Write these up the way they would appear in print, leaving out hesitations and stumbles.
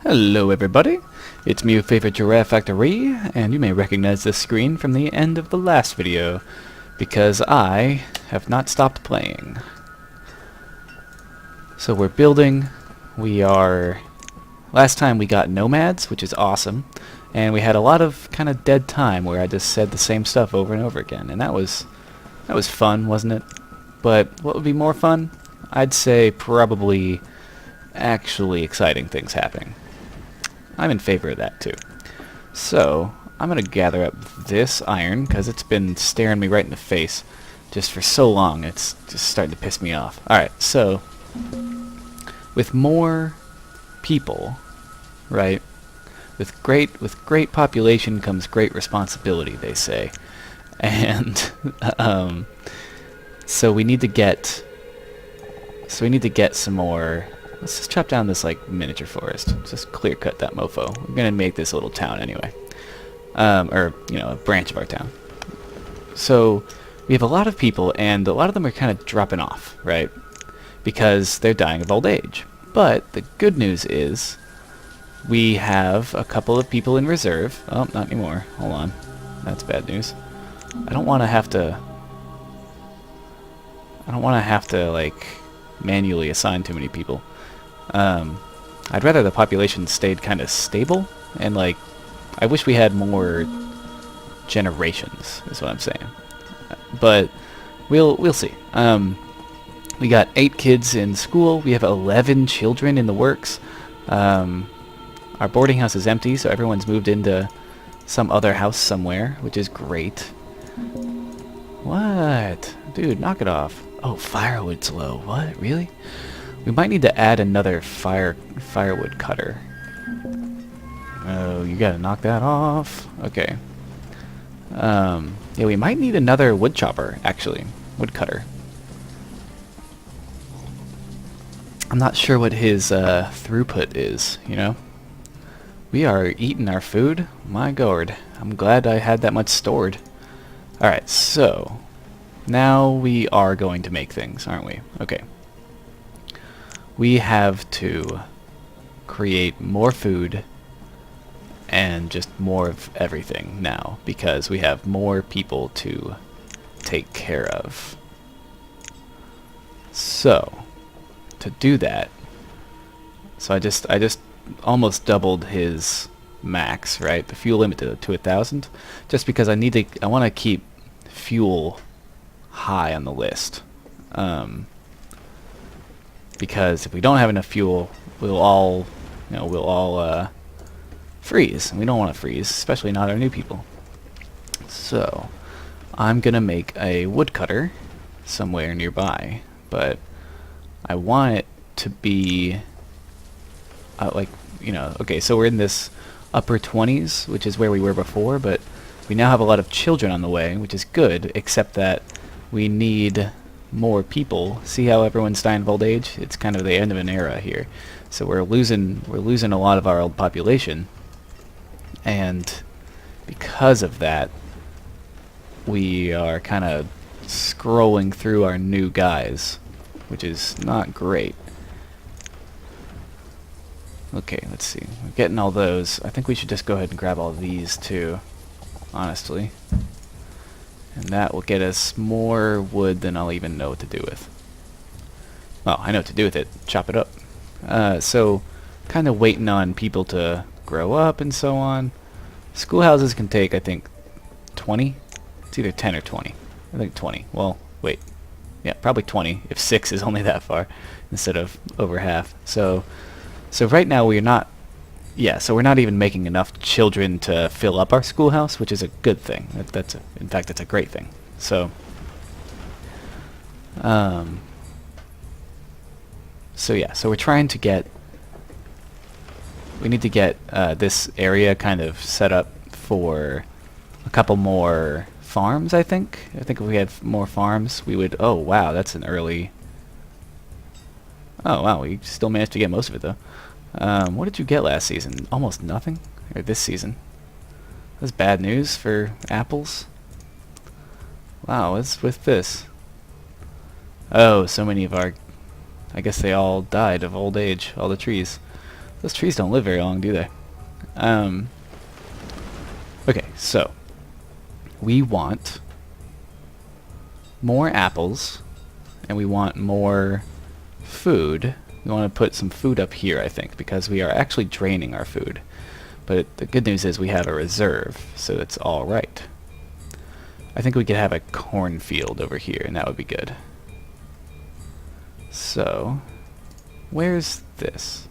Hello everybody, it's me, your favorite Giraffe Factory, and you may recognize this screen from the end of the last video, because I have not stopped playing. So we're building, last time we got nomads, which is awesome, and we had a lot of kind of dead time where I just said the same stuff over and over again, and that was fun, wasn't it? But what would be more fun? I'd say probably actually exciting things happening. I'm in favor of that too. So I'm gonna gather up this iron because it's been staring me right in the face just for so long. It's just starting to piss me off. Alright, so with more people, right? With great population comes great responsibility, they say. And so we need to get some more. Let's just chop down this like miniature forest. Just clear cut that mofo. We're gonna make this a little town anyway, or a branch of our town. So we have a lot of people, and a lot of them are kind of dropping off, right? Because they're dying of old age. But the good news is we have a couple of people in reserve. Oh, not anymore. Hold on, that's bad news. I don't want to have to like manually assign too many people. I'd rather the population stayed kind of stable, and like, I wish we had more generations, is what I'm saying. But we'll see. We got 8 kids in school. We have 11 children in the works. Our boarding house is empty, so everyone's moved into some other house somewhere, which is great. What? Dude, knock it off. Oh, firewood's low. What? Really? We might need to add another firewood cutter. Oh, you gotta knock that off. Okay. Yeah, we might need another wood chopper, actually. Wood cutter. I'm not sure what his throughput is, you know? We are eating our food. My god. I'm glad I had that much stored. Alright, so now we are going to make things, aren't we? Okay. We have to create more food and just more of everything now because we have more people to take care of. So, to do that, so I just almost doubled his max, right? The fuel limit to 1,000, just because I want to keep fuel high on the list. Because if we don't have enough fuel, we'll all freeze. And we don't want to freeze, especially not our new people. So, I'm gonna make a woodcutter somewhere nearby, but I want it to be okay, so we're in this upper 20s, which is where we were before, but we now have a lot of children on the way, which is good, except that we need more people. See how everyone's dying of old age? It's kind of the end of an era here. So we're losing a lot of our old population, and because of that, we are kind of scrolling through our new guys, which is not great. Okay, let's see. We're getting all those. I think we should just go ahead and grab all these too, honestly. And that will get us more wood than I'll even know what to do with. Well, I know what to do with it. Chop it up. So, kind of waiting on people to grow up and so on. Schoolhouses can take, I think, 20? It's either 10 or 20. I think 20. Well, wait. Yeah, probably 20, if 6 is only that far, instead of over half. So right now we're not... Yeah, so we're not even making enough children to fill up our schoolhouse, which is a good thing. In fact, that's a great thing. So, yeah, so we're trying to get... We need to get this area kind of set up for a couple more farms, I think. I think if we had more farms, we would... Oh, wow, that's an early... Oh, wow, we still managed to get most of it, though. What did you get last season? Almost nothing? Or this season? That's bad news for apples. Wow, what's with this? Oh, so many of our... I guess they all died of old age, all the trees. Those trees don't live very long, do they? Okay, so we want more apples, and we want more food. We want to put some food up here, I think, because we are actually draining our food. But the good news is we have a reserve, so it's all right. I think we could have a cornfield over here, and that would be good. So, where's this?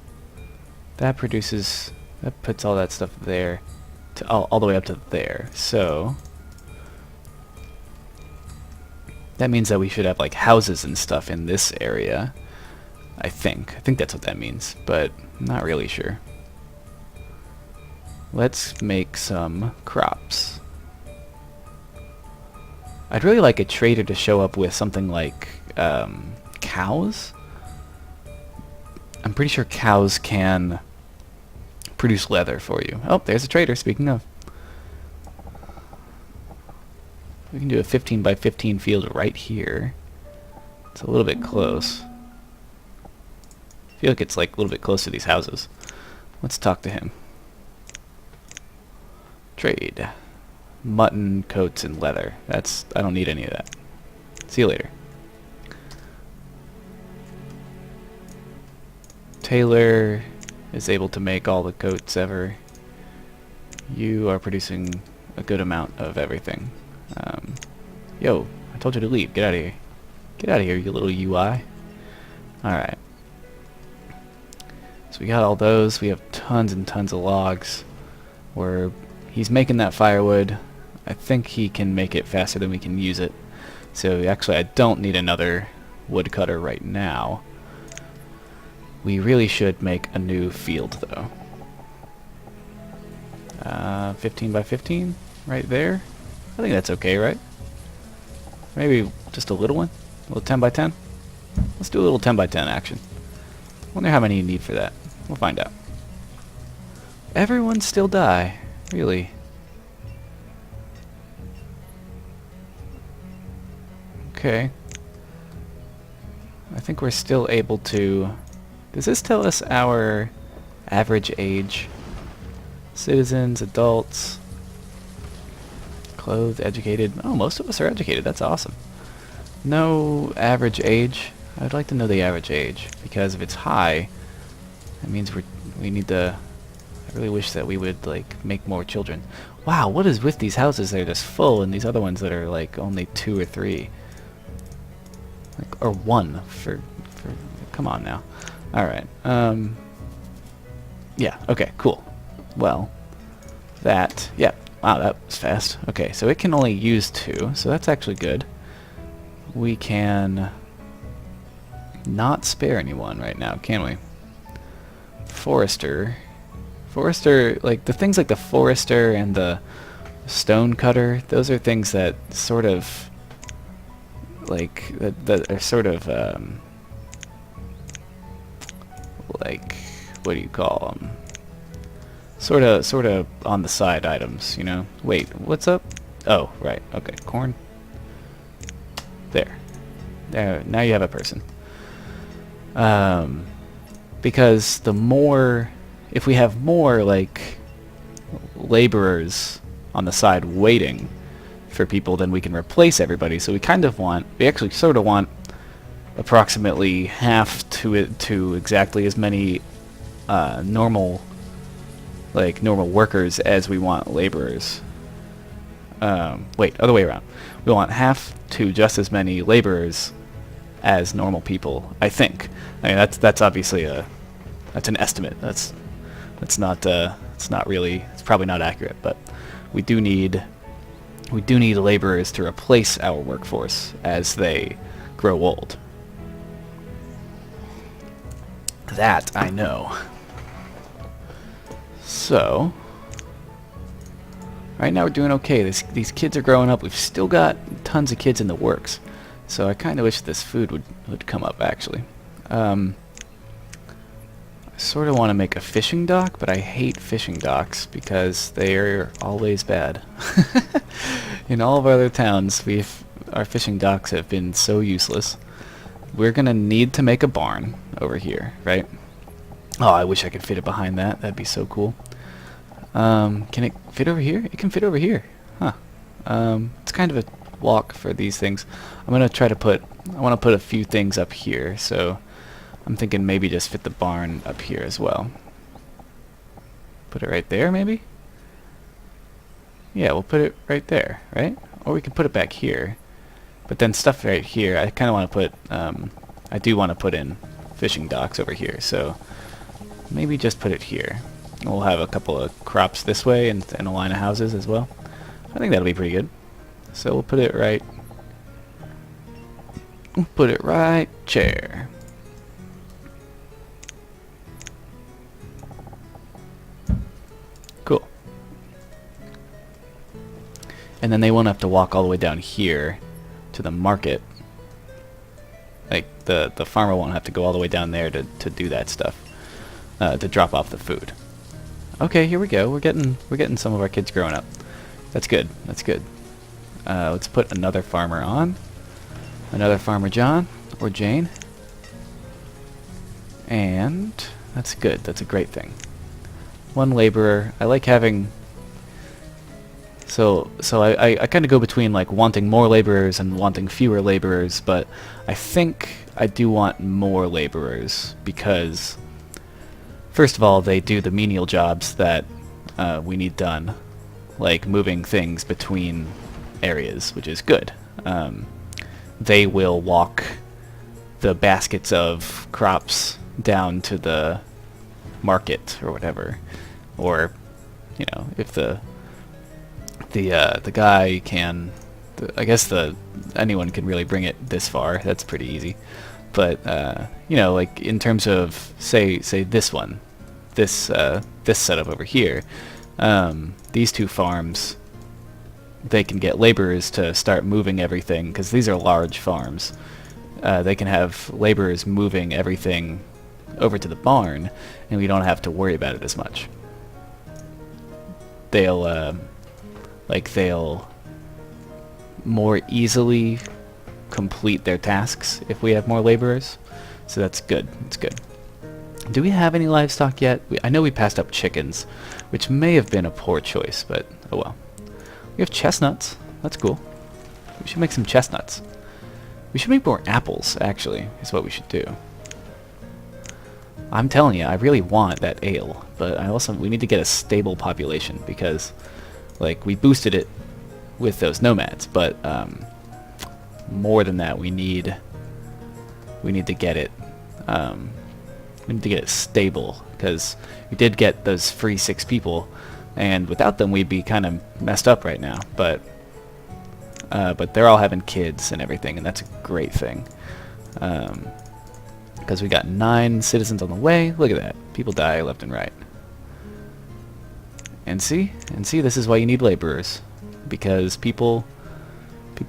That produces, that puts all that stuff there, to all the way up to there. So, that means that we should have like houses and stuff in this area. I think that's what that means, but I'm not really sure. Let's make some crops. I'd really like a trader to show up with something like cows. I'm pretty sure cows can produce leather for you. Oh, there's a trader, speaking of. We can do a 15 by 15 field right here. It's a little bit close. I feel like it's like a little bit close to these houses. Let's talk to him. Trade. Mutton, coats, and leather. I don't need any of that. See you later. Taylor is able to make all the coats ever. You are producing a good amount of everything. Yo, I told you to leave. Get out of here. Get out of here, you little UI. Alright. So we got all those. We have tons and tons of logs. He's making that firewood. I think he can make it faster than we can use it. So actually I don't need another woodcutter right now. We really should make a new field though. 15 by 15 right there. I think that's okay, right? Maybe just a little one? A little 10 by 10? Let's do a little 10 by 10 action. Wonder how many you need for that. We'll find out. Everyone still die. Really? Okay. I think we're still able to... Does this tell us our average age? Citizens, adults, clothed, educated. Oh, most of us are educated. That's awesome. No average age. I'd like to know the average age, because if it's high, that means we need to... I really wish that we would like make more children. Wow, what is with these houses that are just full and these other ones that are like only 2 or 3? Like, or 1 for come on now. Alright. Yeah, okay, cool. Well, that, yeah. Wow, that was fast. Okay, so it can only use 2, so that's actually good. We can not spare anyone right now, can we? Forester, like the things like the forester and the stone cutter, those are things that sort of like that are sort of like, what do you call them? Sort of on the side items, you know. Wait, what's up? Oh, right. Okay, corn. There. Now you have a person. Because the more, if we have more like laborers on the side waiting for people, then we can replace everybody. So we actually sort of want approximately half to exactly as many normal workers as we want laborers. Wait, other way around. We want half to just as many laborers as normal people, I think. I mean, that's obviously that's an estimate. It's not really, it's probably not accurate, but we do need laborers to replace our workforce as they grow old. That I know. So, right now we're doing okay. These kids are growing up. We've still got tons of kids in the works. So I kind of wish this food would come up, actually. I sort of want to make a fishing dock, but I hate fishing docks because they are always bad. In all of our other towns, our fishing docks have been so useless. We're going to need to make a barn over here, right? Oh, I wish I could fit it behind that. That'd be so cool. Can it fit over here? It can fit over here. Huh. It's kind of a walk for these things. I'm gonna try to put, I want to put a few things up here, so I'm thinking maybe just fit the barn up here as well. Put it right there, maybe? Yeah, we'll put it right there, right? Or we can put it back here. But then stuff right here, I kind of want to put, I do want to put in fishing docks over here, so maybe just put it here. We'll have a couple of crops this way and a line of houses as well. I think that'll be pretty good. So we'll put it right chair. Cool. And then they won't have to walk all the way down here to the market. Like the farmer won't have to go all the way down there to do that stuff. To drop off the food. Okay, here we go. We're getting some of our kids growing up. That's good. That's good. Let's put another farmer on. Another farmer John or Jane. And that's good. That's a great thing. One laborer. I like having. So I kind of go between like wanting more laborers and wanting fewer laborers, but I think I do want more laborers because, first of all, they do the menial jobs that we need done, like moving things between areas, which is good. They will walk the baskets of crops down to the market or whatever, or if the guy can, I guess anyone can really bring it this far. That's pretty easy. But like in terms of say this one, this setup over here, these two farms, they can get laborers to start moving everything because these are large farms. They can have laborers moving everything over to the barn, and we don't have to worry about it as much. They'll more easily complete their tasks if we have more laborers. So that's good. It's good. Do we have any livestock yet? I know we passed up chickens, which may have been a poor choice, but oh well. We have chestnuts. That's cool. We should make some chestnuts. We should make more apples, actually, is what we should do. I'm telling you, I really want that ale, but we need to get a stable population because, like, we boosted it with those nomads, but more than that, we need to get it. We need to get it stable because we did get those free 6 people, and without them, we'd be kind of messed up right now. But they're all having kids and everything, and that's a great thing. Because we got 9 citizens on the way. Look at that. People die left and right. And see, this is why you need laborers, because people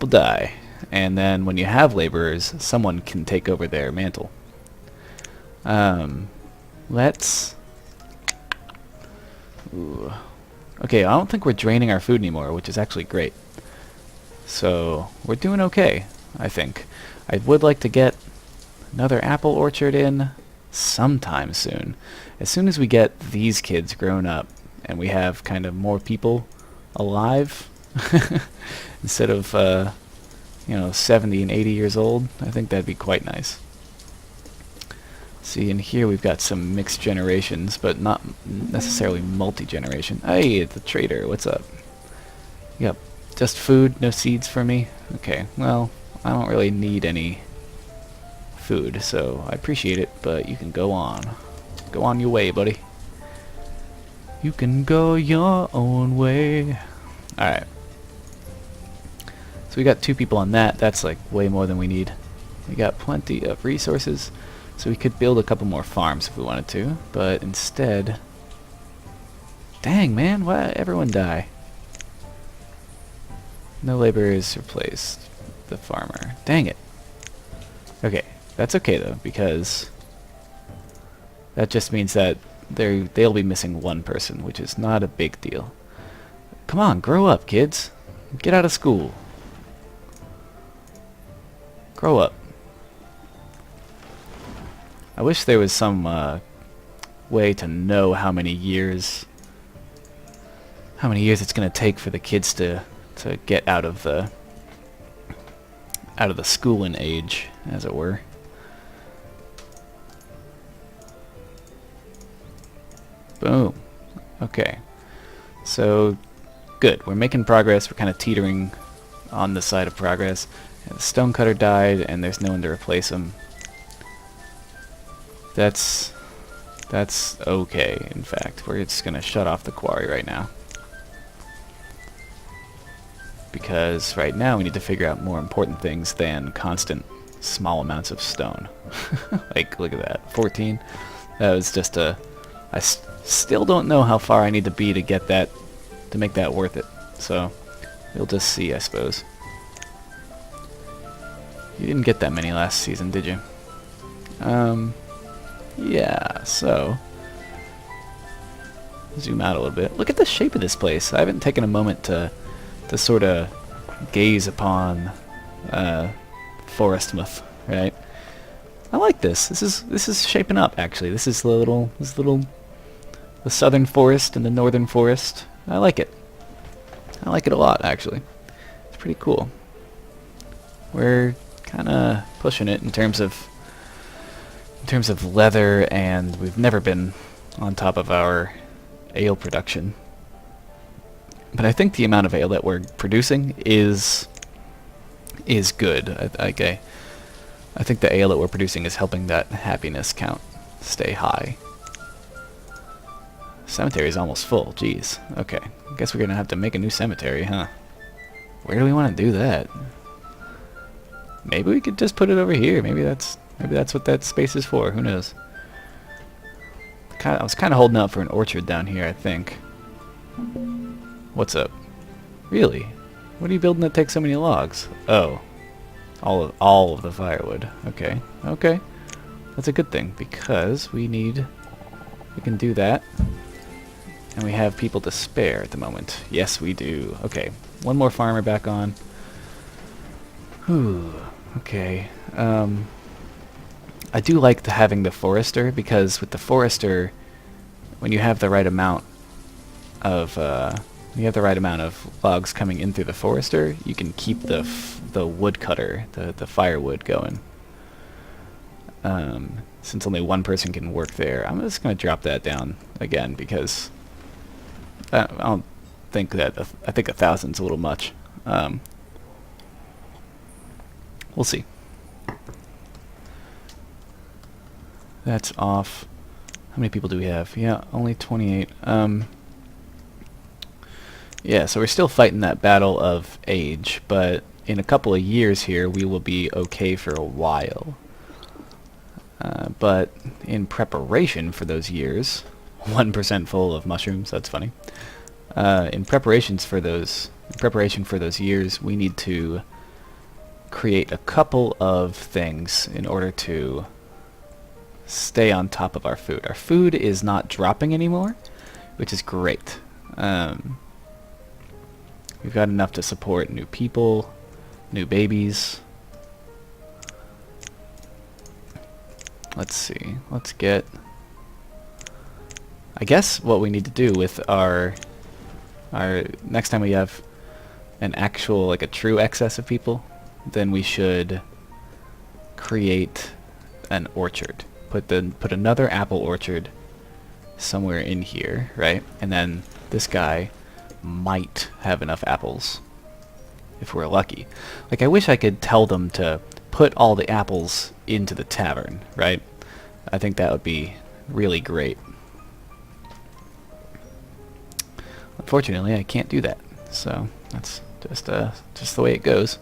die, and then when you have laborers, someone can take over their mantle. Let's. Ooh. Okay, I don't think we're draining our food anymore, which is actually great. So we're doing okay, I think. I would like to get another apple orchard in sometime soon. As soon as we get these kids grown up and we have kind of more people alive instead of 70 and 80 years old, I think that'd be quite nice. See, in here we've got some mixed generations, but not necessarily multi-generation. Hey, the trader, what's up? Yep, just food, no seeds for me? Okay, well, I don't really need any food, so I appreciate it, but you can go on. Go on your way, buddy. You can go your own way. Alright. So we got 2 people on that. That's like way more than we need. We got plenty of resources. So we could build a couple more farms if we wanted to, but instead... Dang, man, why everyone die? No laborers replaced the farmer. Dang it. Okay, that's okay though, because that just means that they'll be missing 1 person, which is not a big deal. Come on, grow up, kids. Get out of school. Grow up. I wish there was some way to know how many years it's going to take for the kids to get out of the schooling age, as it were. Boom. Okay. So, good. We're making progress. We're kind of teetering on the side of progress. The stonecutter died, and there's no one to replace him. That's okay, in fact. We're just going to shut off the quarry right now. Because right now we need to figure out more important things than constant small amounts of stone. Like, look at that. 14. That was just a... I still don't know how far I need to be to get that, to make that worth it. So, we'll just see, I suppose. You didn't get that many last season, did you? Yeah, so... Zoom out a little bit. Look at the shape of this place. I haven't taken a moment to sort of gaze upon Forestmouth, right? I like this. This is shaping up, actually. This is the southern forest and the northern forest. I like it. I like it a lot, actually. It's pretty cool. We're kind of pushing it in terms of leather, and we've never been on top of our ale production. But I think the amount of ale that we're producing is good. I think the ale that we're producing is helping that happiness count stay high. Cemetery is almost full. Jeez. Okay. I guess we're gonna have to make a new cemetery, huh? Where do we want to do that? Maybe we could just put it over here. Maybe that's what that space is for. Who knows? I was kind of holding out for an orchard down here, I think. What's up? Really? What are you building that takes so many logs? Oh. All of the firewood. Okay. Okay. That's a good thing, because we can do that. And we have people to spare at the moment. Yes, we do. Okay. One more farmer back on. Whew. Okay. I do like having the forester, because with the forester, when you have the right amount of logs coming in through the forester, you can keep the woodcutter, the firewood going. Since only one person can work there, I'm just going to drop that down again, because I don't think that... I think 1,000's a little much. We'll see. That's off. How many people do we have? Yeah, only 28. Yeah, so we're still fighting that battle of age, but in a couple of years here, we will be okay for a while. But in preparation for those years, 1% full of mushrooms, that's funny. In preparation for those years, we need to create a couple of things in order to stay on top of our food. Our food is not dropping anymore, which is great. We've got enough to support new people, new babies. Let's see. Let's get... I guess what we need to do with our next time we have an actual, like a true excess of people, then we should create an orchard. Put another apple orchard somewhere in here, right? And then this guy might have enough apples if we're lucky. Like, I wish I could tell them to put all the apples into the tavern, right? I think that would be really great. Unfortunately, I can't do that. So that's just the way it goes.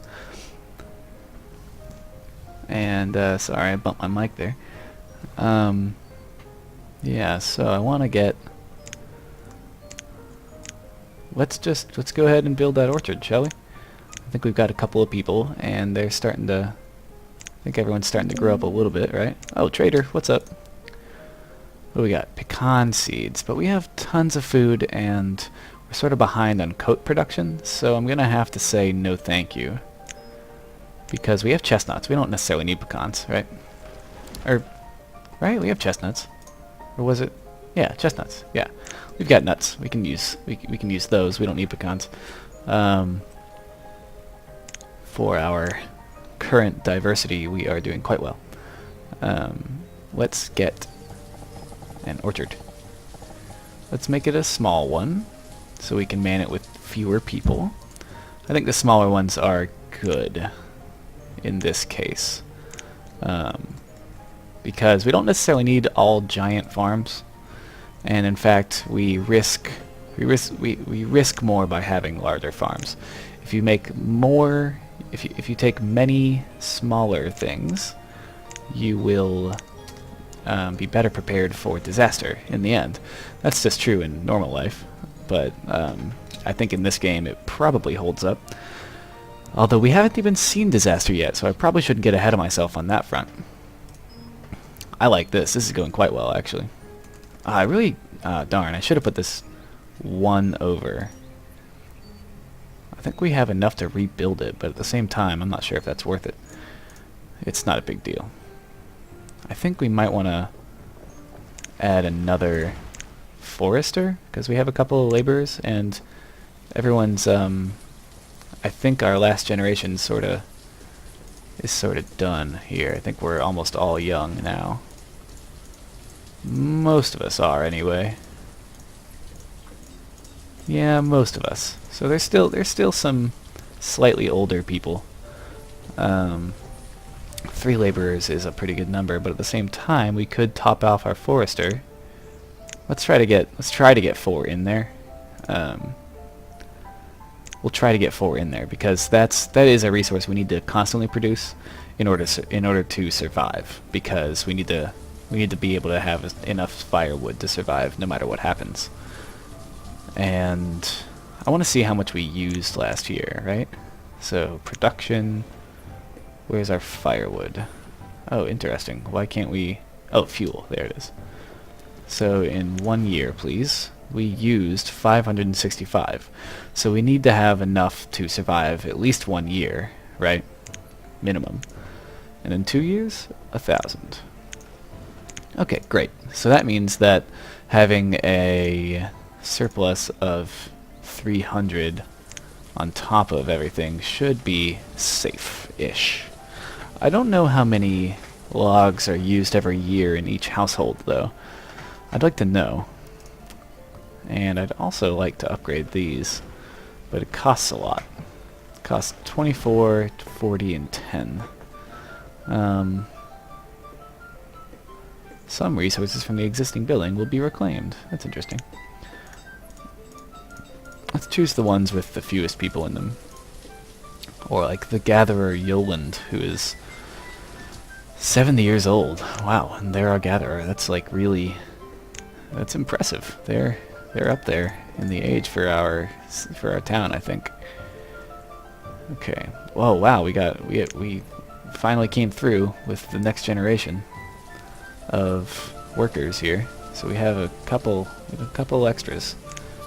And sorry, I bumped my mic there. Yeah, so I want to get... Let's go ahead and build that orchard, shall we? I think we've got a couple of people, and they're starting to... I think everyone's starting to grow up a little bit, right? Oh, trader, what's up? What do we got? Pecan seeds, but we have tons of food, and we're sort of behind on coat production, so I'm going to have to say no thank you. Because we have chestnuts. We don't necessarily need pecans, right? Or, right? We have chestnuts. Or was it... Yeah, chestnuts. Yeah, we've got nuts. We can use we can use those. We don't need pecans. For our current diversity, we are doing quite well. Let's get an orchard. Let's make it a small one, so we can man it with fewer people. I think the smaller ones are good in this case, because we don't necessarily need all giant farms, and in fact we risk more by having larger farms. If you make more, if you take many smaller things, you will be better prepared for disaster in the end. That's just true in normal life, but I think in this game it probably holds up. Although we haven't even seen disaster yet, so I probably shouldn't get ahead of myself on that front. I like this. This is going quite well, actually. I really... darn, I should have put this 1 over. I think we have enough to rebuild it, but at the same time, I'm not sure if that's worth it. It's not a big deal. I think we might want to add another forester, because we have a couple of laborers, and everyone's... I think our last generation is sort of done here. I think we're almost all young now. Most of us are, anyway. Yeah, most of us. So there's still some slightly older people. 3 laborers is a pretty good number, but at the same time, we could top off our forester. Let's try to get 4 in there. We'll try to get 4 in there, because that is a resource we need to constantly produce in order to survive, because we need to be able to have enough firewood to survive no matter what happens. And I want to see how much we used last year, right? So production, where's our firewood? Oh, interesting. Why can't we... Oh, fuel, there it is. So in 1 year, please, we used 565. So we need to have enough to survive at least 1 year, right? Minimum. And in 2 years, 1,000. Okay, great. So that means that having a surplus of 300 on top of everything should be safe-ish. I don't know how many logs are used every year in each household, though. I'd like to know. And I'd also like to upgrade these, but it costs a lot. It costs 24, 40, and 10. Some resources from the existing building will be reclaimed. That's interesting. Let's choose the ones with the fewest people in them. Or like the Gatherer Yoland, who is 70 years old. Wow, and they're our Gatherer. That's like really... That's impressive. They're up there in the age for our town, I think. Okay. Whoa, wow, we finally came through with the next generation of workers here. So we have a couple extras.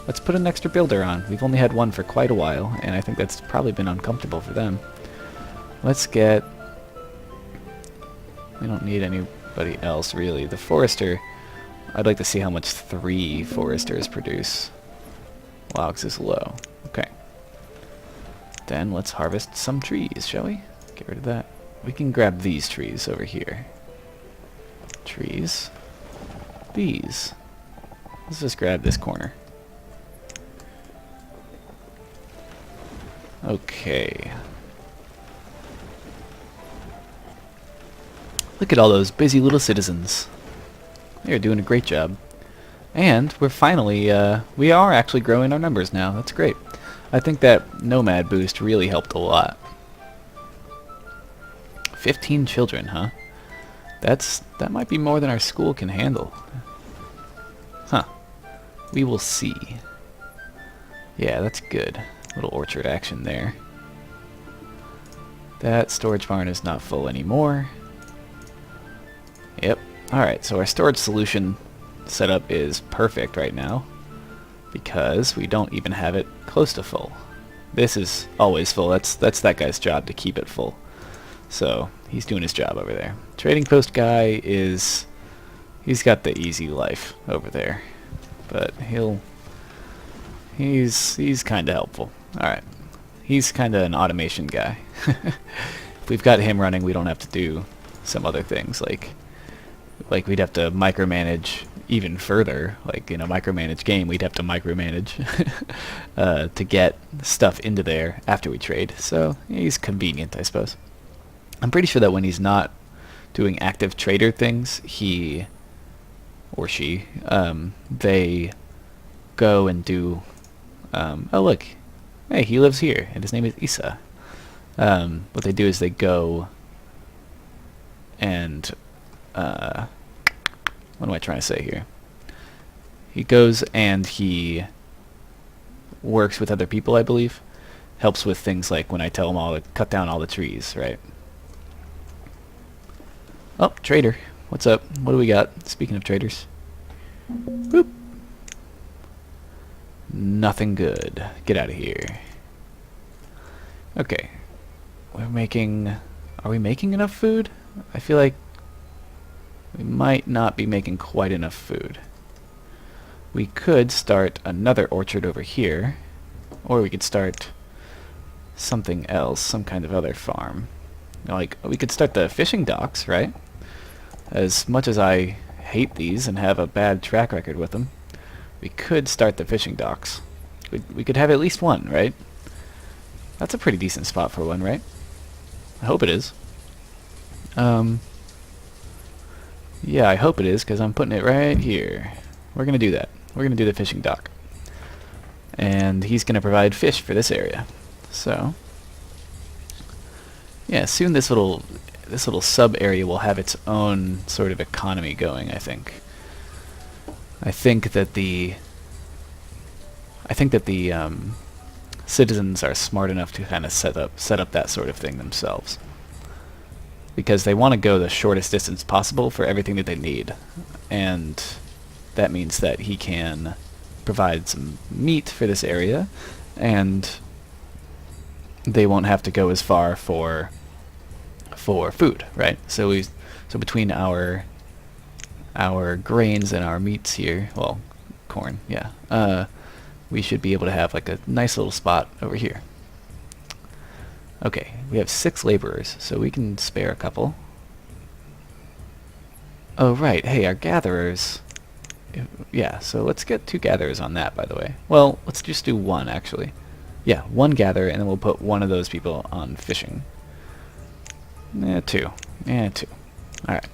Let's put an extra builder on. We've only had one for quite a while, and I think that's probably been uncomfortable for them. Let's get... We don't need anybody else, really. The forester... I'd like to see how much 3 foresters produce. Logs is low. Okay. Then let's harvest some trees, shall we? Get rid of that. We can grab these trees over here. Trees. These. Let's just grab this corner. Okay. Look at all those busy little citizens. They're doing a great job. And we're finally, we are actually growing our numbers now. That's great. I think that Nomad boost really helped a lot. 15 children, huh? That might be more than our school can handle. Huh. We will see. Yeah, that's good. Little orchard action there. That storage barn is not full anymore. Yep. Alright, so our storage solution setup is perfect right now, because we don't even have it close to full. This is always full. That's that guy's job to keep it full. So he's doing his job over there. Trading post guy is He's got the easy life over there, but he's kind of helpful. All right, he's kind of an automation guy. If we've got him running, we don't have to do some other things like we'd have to micromanage even further. Like in a micromanage game, we'd have to micromanage to get stuff into there after we trade. So he's convenient, I suppose. I'm pretty sure that when he's not doing active trader things, he or she, they go and do, oh look, hey, he lives here, and his name is Isa. What they do is they go and, what am I trying to say here? He goes and he works with other people, I believe. Helps with things like when I tell him all to cut down all the trees, right? Oh, trader. What's up? What do we got? Speaking of traders. Boop. Nothing good. Get out of here. Okay. We're making... Are we making enough food? I feel like we might not be making quite enough food. We could start another orchard over here. Or we could start something else. Some kind of other farm. Like, we could start the fishing docks, right? As much as I hate these and have a bad track record with them, we could start the fishing docks. We could have at least one, right? That's a pretty decent spot for one, right? I hope it is. Yeah, I hope it is, because I'm putting it right here. We're going to do that. We're going to do the fishing dock. And he's going to provide fish for this area. So, yeah, soon this little sub area will have its own sort of economy going, I think. I think that the citizens are smart enough to kind of set up that sort of thing themselves, because they want to go the shortest distance possible for everything that they need, and that means that he can provide some meat for this area, and they won't have to go as far for food, right? So between our grains and our meats here, well, corn, yeah, we should be able to have like a nice little spot over here. Okay, we have 6 laborers, so we can spare a couple. Oh right, hey, our gatherers. Yeah, so let's get 2 gatherers on that, by the way. Well, let's just do 1, actually. Yeah, 1 gatherer, and then we'll put 1 of those people on fishing. 2. 2. Alright.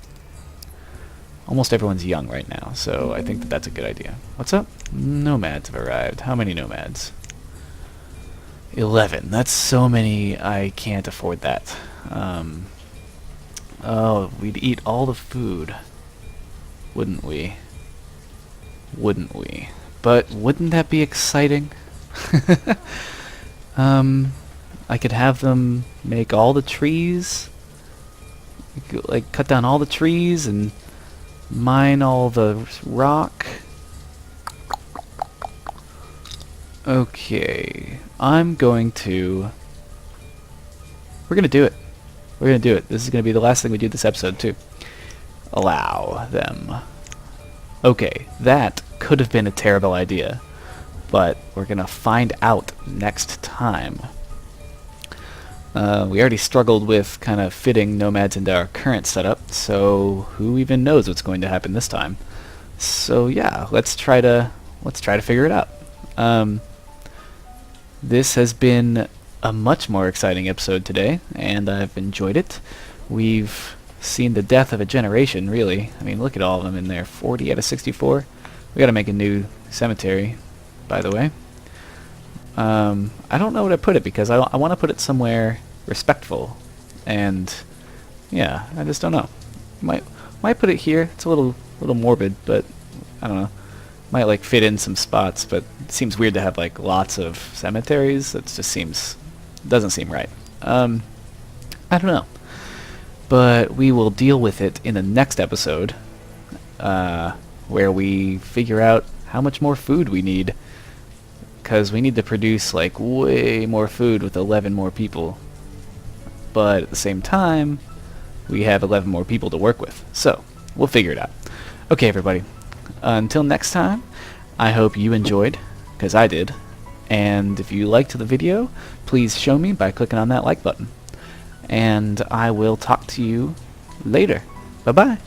Almost everyone's young right now, so I think that that's a good idea. What's up? Nomads have arrived. How many nomads? 11. That's so many, I can't afford that. Oh, we'd eat all the food. Wouldn't we? Wouldn't we? But wouldn't that be exciting? I could have them make all the trees. Like, cut down all the trees and mine all the rock. Okay, we're gonna do it. We're gonna do it. This is gonna be the last thing we do this episode too. Allow them. Okay, that could have been a terrible idea, but we're gonna find out next time. We already struggled with kind of fitting nomads into our current setup, so who even knows what's going to happen this time? So yeah, let's try to figure it out. This has been a much more exciting episode today, and I've enjoyed it. We've seen the death of a generation, really. I mean, look at all of them in there. 40 out of 64. We gotta make a new cemetery, by the way. I don't know where to put it, because I want to put it somewhere respectful, and yeah, I just don't know. Might put it here. It's a little morbid, but I don't know. Might like fit in some spots, but it seems weird to have like lots of cemeteries. That just doesn't seem right. I don't know, but we will deal with it in the next episode, where we figure out how much more food we need, because we need to produce like way more food with 11 more people, but at the same time we have 11 more people to work with, so we'll figure it out. Okay, everybody. Until next time, I hope you enjoyed, because I did. And if you liked the video, please show me by clicking on that like button. And I will talk to you later. Bye-bye.